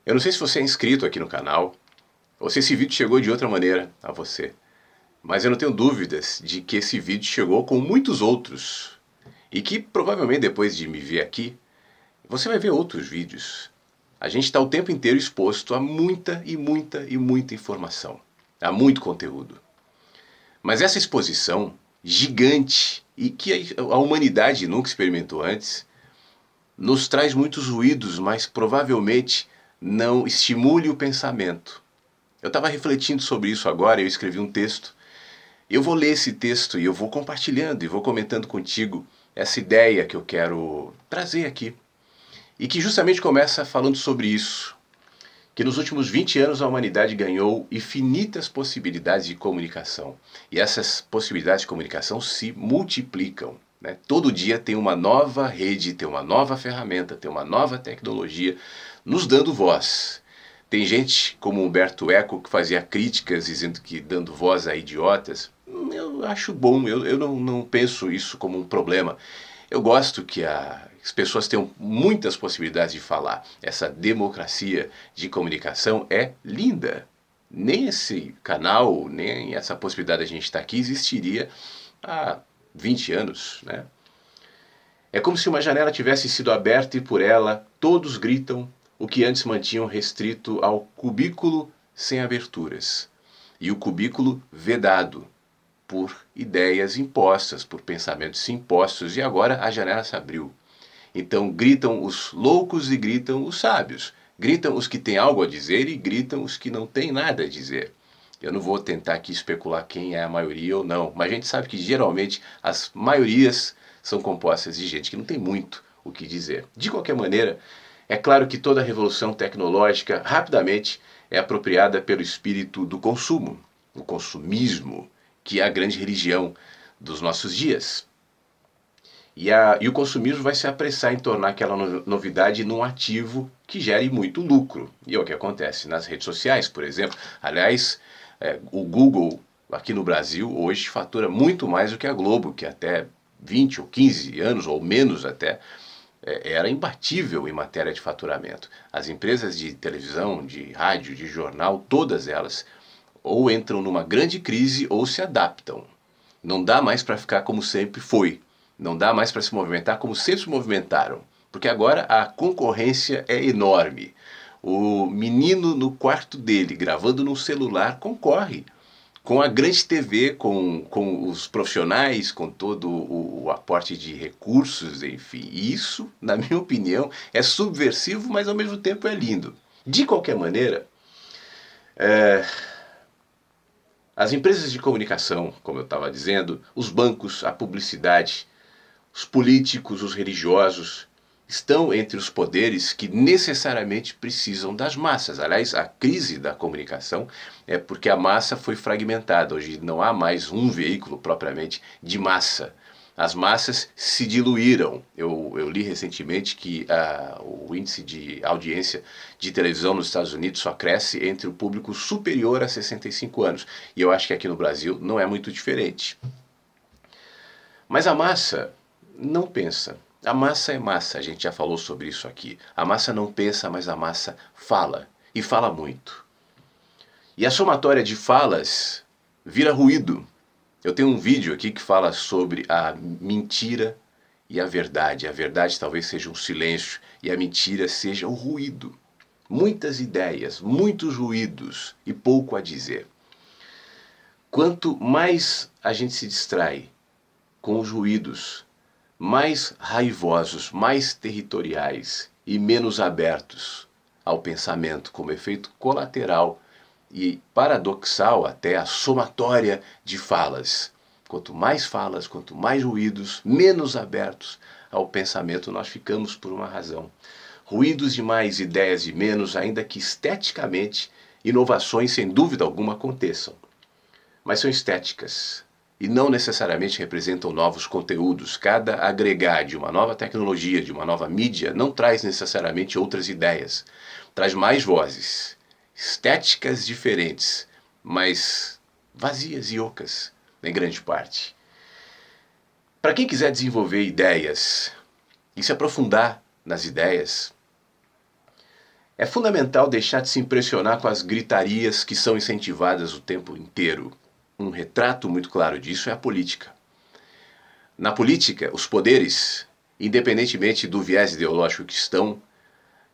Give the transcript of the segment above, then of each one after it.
Eu não sei se você é inscrito aqui no canal, ou se esse vídeo chegou de outra maneira a você, mas eu não tenho dúvidas de que esse vídeo chegou com muitos outros, e que provavelmente depois de me ver aqui, você vai ver outros vídeos. A gente está o tempo inteiro exposto a muita e muita e muita informação, a muito conteúdo. Mas essa exposição gigante, e que a humanidade nunca experimentou antes, nos traz muitos ruídos, mas provavelmente não estimule o pensamento. Eu estava refletindo sobre isso agora, eu escrevi um texto. Eu vou ler esse texto e eu vou compartilhando e vou comentando contigo essa ideia que eu quero trazer aqui. E que justamente começa falando sobre isso. Que nos últimos 20 anos a humanidade ganhou infinitas possibilidades de comunicação. E essas possibilidades de comunicação se multiplicam. Né? Todo dia tem uma nova rede, tem uma nova ferramenta, tem uma nova tecnologia nos dando voz. Tem gente como Humberto Eco que fazia críticas dizendo que dando voz a idiotas. Eu acho bom, eu não penso isso como um problema. Eu gosto que as pessoas tenham muitas possibilidades de falar. Essa democracia de comunicação é linda. Nem esse canal, nem essa possibilidade de a gente estar aqui existiria há 20 anos, né? É como se uma janela tivesse sido aberta e por ela todos gritam o que antes mantinham restrito ao cubículo sem aberturas. E o cubículo vedado por ideias impostas, por pensamentos impostos, e agora a janela se abriu. Então gritam os loucos e gritam os sábios. Gritam os que têm algo a dizer e gritam os que não têm nada a dizer. Eu não vou tentar aqui especular quem é a maioria ou não, mas a gente sabe que geralmente as maiorias são compostas de gente que não tem muito o que dizer. De qualquer maneira, é claro que toda revolução tecnológica rapidamente é apropriada pelo espírito do consumo, o consumismo, que é a grande religião dos nossos dias. E o consumismo vai se apressar em tornar aquela novidade num ativo que gere muito lucro. E é o que acontece nas redes sociais, por exemplo. Aliás, o Google aqui no Brasil hoje fatura muito mais do que a Globo, que até 20 ou 15 anos, ou menos até, era imbatível em matéria de faturamento. As empresas de televisão, de rádio, de jornal, todas elas ou entram numa grande crise ou se adaptam. Não dá mais para ficar como sempre foi. Não dá mais para se movimentar como sempre se movimentaram. Porque agora a concorrência é enorme. O menino no quarto dele, gravando no celular, concorre com a grande TV, com os profissionais, com todo o aporte de recursos, enfim. Isso, na minha opinião, é subversivo, mas ao mesmo tempo é lindo. De qualquer maneira, as empresas de comunicação, como eu estava dizendo, os bancos, a publicidade, os políticos, os religiosos, estão entre os poderes que necessariamente precisam das massas. Aliás, a crise da comunicação é porque a massa foi fragmentada. Hoje não há mais um veículo propriamente de massa. As massas se diluíram. Eu li recentemente que o índice de audiência de televisão nos Estados Unidos só cresce entre o público superior a 65 anos. E eu acho que aqui no Brasil não é muito diferente. Mas a massa não pensa. A massa é massa, a gente já falou sobre isso aqui. A massa não pensa, mas a massa fala. E fala muito. E a somatória de falas vira ruído. Eu tenho um vídeo aqui que fala sobre a mentira e a verdade. A verdade talvez seja um silêncio e a mentira seja o ruído. Muitas ideias, muitos ruídos e pouco a dizer. Quanto mais a gente se distrai com os ruídos, mais raivosos, mais territoriais e menos abertos ao pensamento como efeito colateral e paradoxal até a somatória de falas. Quanto mais ruídos, menos abertos ao pensamento nós ficamos por uma razão. Ruídos de mais, ideias de menos, ainda que esteticamente inovações sem dúvida alguma aconteçam. Mas são estéticas e não necessariamente representam novos conteúdos. Cada agregar de uma nova tecnologia, de uma nova mídia, não traz necessariamente outras ideias. Traz mais vozes, estéticas diferentes, mas vazias e ocas, em grande parte. Para quem quiser desenvolver ideias e se aprofundar nas ideias, É fundamental deixar de se impressionar com as gritarias que são incentivadas o tempo inteiro. Um retrato muito claro disso é a política. Na política, os poderes, independentemente do viés ideológico que estão,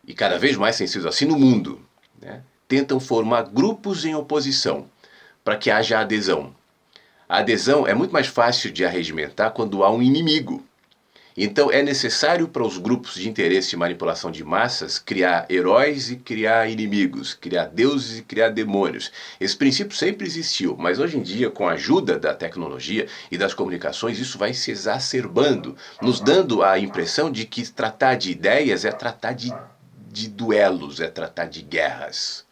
e cada vez mais tem sido assim no mundo, né, tentam formar grupos em oposição para que haja adesão. A adesão é muito mais fácil de arregimentar quando há um inimigo. Então é necessário para os grupos de interesse e manipulação de massas criar heróis e criar inimigos, criar deuses e criar demônios. Esse princípio sempre existiu, mas hoje em dia, com a ajuda da tecnologia e das comunicações, isso vai se exacerbando, nos dando a impressão de que tratar de ideias é tratar de duelos, é tratar de guerras.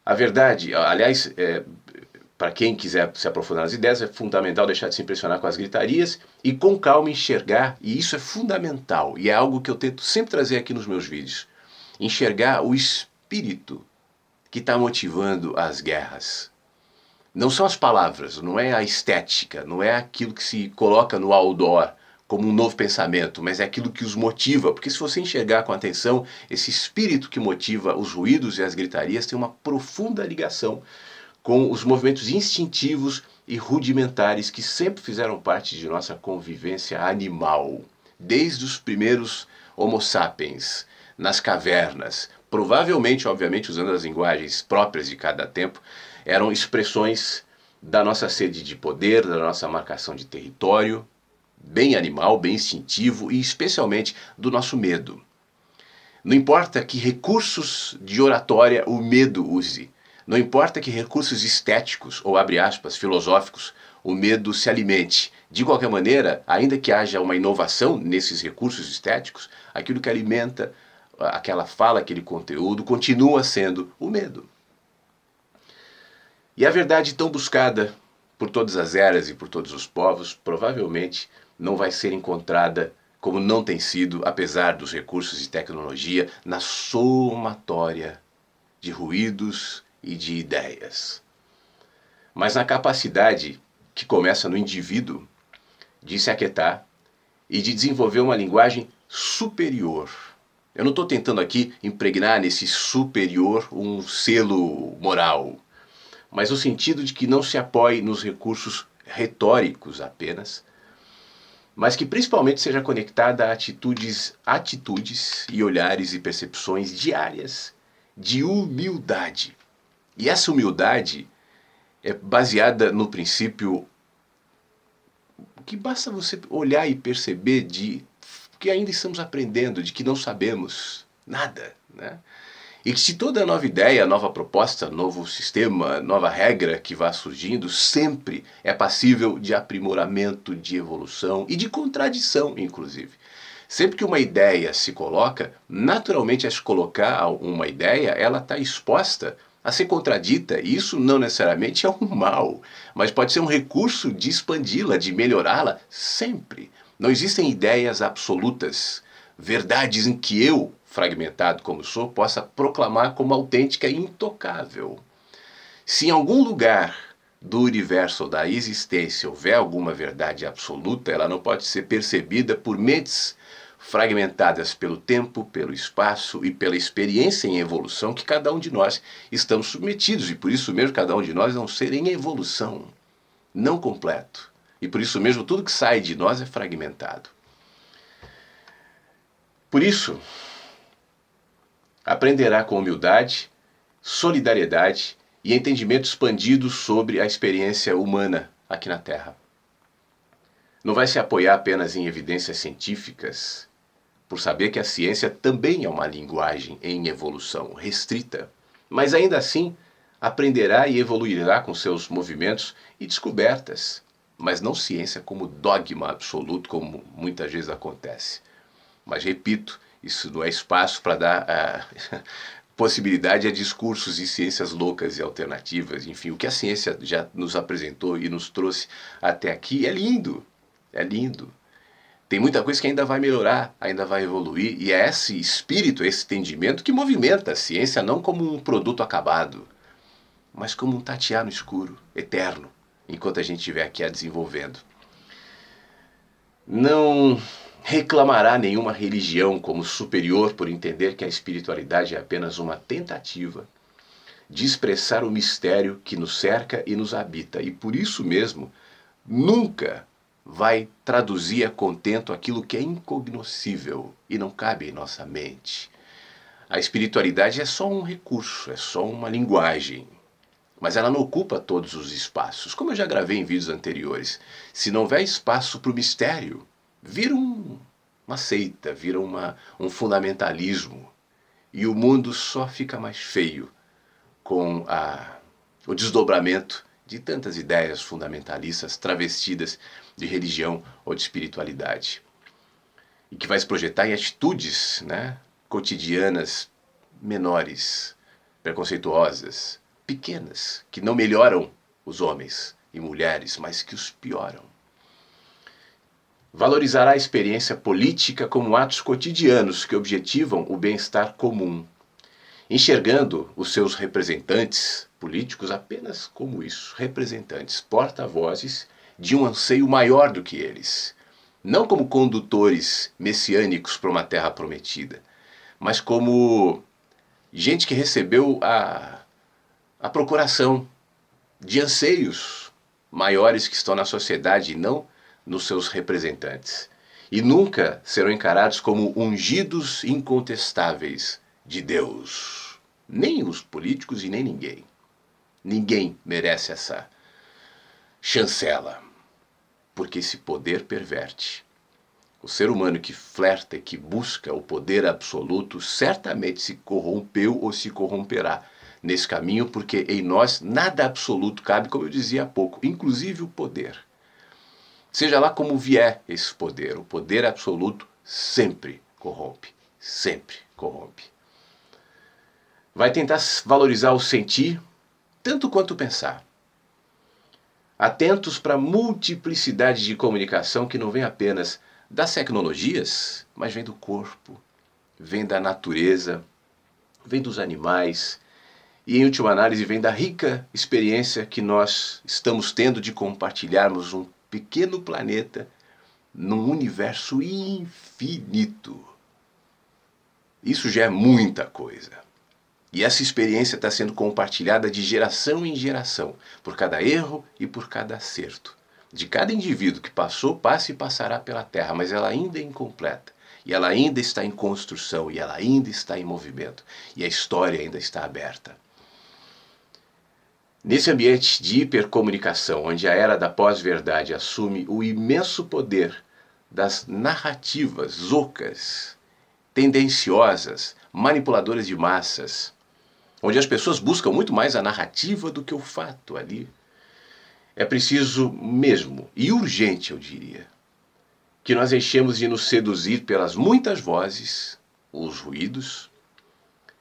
A verdade, aliás, para quem quiser se aprofundar nas ideias, é fundamental deixar de se impressionar com as gritarias e com calma enxergar, e isso é fundamental, e é algo que eu tento sempre trazer aqui nos meus vídeos, enxergar o espírito que está motivando as guerras. Não são as palavras, não é a estética, não é aquilo que se coloca no outdoor como um novo pensamento, mas é aquilo que os motiva, porque se você enxergar com atenção, esse espírito que motiva os ruídos e as gritarias tem uma profunda ligação com os movimentos instintivos e rudimentares que sempre fizeram parte de nossa convivência animal, desde os primeiros Homo sapiens, nas cavernas, provavelmente, obviamente, usando as linguagens próprias de cada tempo, eram expressões da nossa sede de poder, da nossa marcação de território, bem animal, bem instintivo e especialmente do nosso medo. Não importa que recursos de oratória o medo use, não importa que recursos estéticos, ou abre aspas, filosóficos, o medo se alimente. De qualquer maneira, ainda que haja uma inovação nesses recursos estéticos, aquilo que alimenta aquela fala, aquele conteúdo, continua sendo o medo. E a verdade tão buscada por todas as eras e por todos os povos, provavelmente não vai ser encontrada como não tem sido, apesar dos recursos de tecnologia, na somatória de ruídos e de ideias, mas na capacidade que começa no indivíduo de se aquietar e de desenvolver uma linguagem superior. Eu não estou tentando aqui impregnar nesse superior um selo moral, mas no sentido de que não se apoie nos recursos retóricos apenas, mas que principalmente seja conectada a atitudes e olhares e percepções diárias de humildade. E essa humildade é baseada no princípio que basta você olhar e perceber de que ainda estamos aprendendo, de que não sabemos nada, né? E que se toda nova ideia, nova proposta, novo sistema, nova regra que vá surgindo, sempre é passível de aprimoramento, de evolução e de contradição, inclusive. Sempre que uma ideia se coloca, naturalmente, ao se colocar uma ideia, ela está exposta a ser contradita, e isso não necessariamente é um mal, mas pode ser um recurso de expandi-la, de melhorá-la, sempre. Não existem ideias absolutas, verdades em que eu, fragmentado como sou, possa proclamar como autêntica e intocável. Se em algum lugar do universo ou da existência houver alguma verdade absoluta, ela não pode ser percebida por mentes fragmentadas pelo tempo, pelo espaço e pela experiência em evolução que cada um de nós estamos submetidos, e por isso mesmo cada um de nós é um ser em evolução, não completo. E por isso mesmo tudo que sai de nós é fragmentado. Por isso, aprenderá com humildade, solidariedade e entendimento expandido sobre a experiência humana aqui na Terra. Não vai se apoiar apenas em evidências científicas, por saber que a ciência também é uma linguagem em evolução restrita, mas ainda assim aprenderá e evoluirá com seus movimentos e descobertas, mas não ciência como dogma absoluto, como muitas vezes acontece. Mas repito, isso não é espaço para dar possibilidade a discursos e ciências loucas e alternativas. Enfim, o que a ciência já nos apresentou e nos trouxe até aqui é lindo, é lindo. Tem muita coisa que ainda vai melhorar, ainda vai evoluir, e é esse espírito, esse entendimento que movimenta a ciência não como um produto acabado, mas como um tatear no escuro, eterno, enquanto a gente estiver aqui a desenvolvendo. Não reclamará nenhuma religião como superior por entender que a espiritualidade é apenas uma tentativa de expressar o mistério que nos cerca e nos habita. E por isso mesmo, nunca vai traduzir a contento aquilo que é incognoscível e não cabe em nossa mente. A espiritualidade é só um recurso, é só uma linguagem, mas ela não ocupa todos os espaços. Como eu já gravei em vídeos anteriores, se não houver espaço para o mistério, vira uma seita, vira um fundamentalismo. E o mundo só fica mais feio com o desdobramento de tantas ideias fundamentalistas travestidas de religião ou de espiritualidade. E que vai se projetar em atitudes, né, cotidianas menores, preconceituosas, pequenas, que não melhoram os homens e mulheres, mas que os pioram. Valorizará a experiência política como atos cotidianos que objetivam o bem-estar comum, enxergando os seus representantes políticos apenas como isso, representantes, porta-vozes de um anseio maior do que eles, não como condutores messiânicos para uma terra prometida, mas como gente que recebeu a procuração de anseios maiores que estão na sociedade e não nos seus representantes. E nunca serão encarados como ungidos incontestáveis de Deus. Nem os políticos e nem ninguém. Ninguém merece essa chancela, porque esse poder perverte. O ser humano que flerta e que busca o poder absoluto certamente se corrompeu ou se corromperá nesse caminho, porque em nós nada absoluto cabe, como eu dizia há pouco, inclusive o poder. Seja lá como vier esse poder, o poder absoluto sempre corrompe, sempre corrompe. Vai tentar valorizar o sentir tanto quanto o pensar. Atentos para a multiplicidade de comunicação que não vem apenas das tecnologias, mas vem do corpo, vem da natureza, vem dos animais e, em última análise, vem da rica experiência que nós estamos tendo de compartilharmos um pequeno planeta num universo infinito. Isso já é muita coisa. E essa experiência está sendo compartilhada de geração em geração, por cada erro e por cada acerto. De cada indivíduo que passou, passa e passará pela Terra, mas ela ainda é incompleta. E ela ainda está em construção, e ela ainda está em movimento. E a história ainda está aberta. Nesse ambiente de hipercomunicação, onde a era da pós-verdade assume o imenso poder das narrativas ocas, tendenciosas, manipuladoras de massas, onde as pessoas buscam muito mais a narrativa do que o fato ali, é preciso mesmo, e urgente eu diria, que nós deixemos de nos seduzir pelas muitas vozes, os ruídos,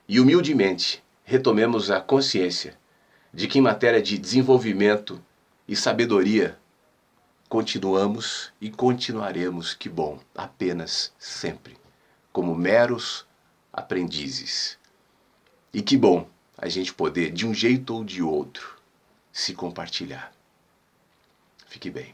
e humildemente retomemos a consciência de que em matéria de desenvolvimento e sabedoria continuamos e continuaremos, que bom, apenas sempre, como meros aprendizes. E que bom a gente poder, de um jeito ou de outro, se compartilhar. Fique bem.